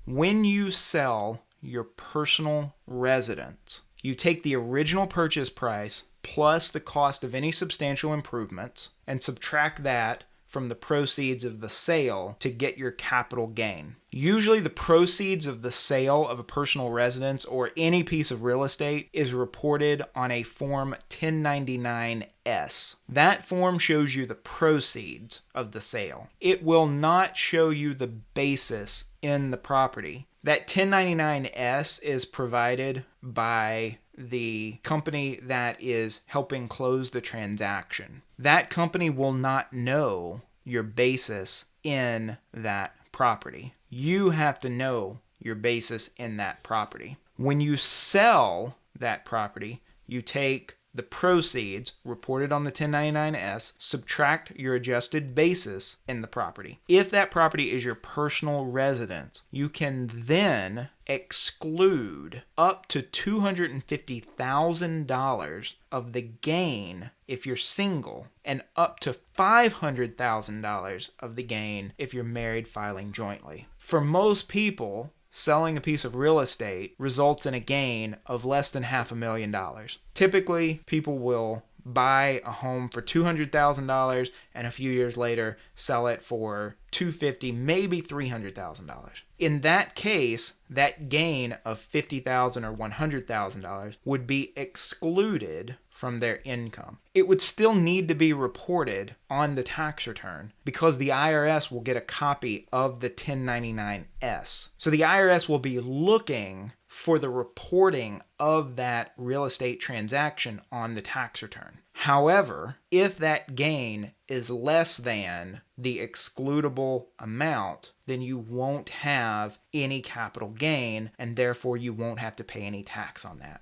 When you sell your personal residence, you take the original purchase price plus the cost of any substantial improvements and subtract that from the proceeds of the sale to get your capital gain. Usually the proceeds of the sale of a personal residence or any piece of real estate is reported on a Form 1099-S. That form shows you the proceeds of the sale. It will not show you the basis in the property. That 1099-S is provided by the company that is helping close the transaction. That company will not know your basis in that property. You have to know your basis in that property. When you sell that property, you take the proceeds reported on the 1099-S, subtract your adjusted basis in the property. If that property is your personal residence, you can then exclude up to $250,000 of the gain if you're single and up to $500,000 of the gain if you're married filing jointly. For most people, selling a piece of real estate results in a gain of less than $500,000. Typically, people will buy a home for $200,000 and a few years later sell it for $250,000, maybe $300,000. In that case, that gain of $50,000 or $100,000 would be excluded from their income. It would still need to be reported on the tax return because the IRS will get a copy of the 1099-S. So the IRS will be looking for the reporting of that real estate transaction on the tax return. However, if that gain is less than the excludable amount, then you won't have any capital gain and therefore you won't have to pay any tax on that.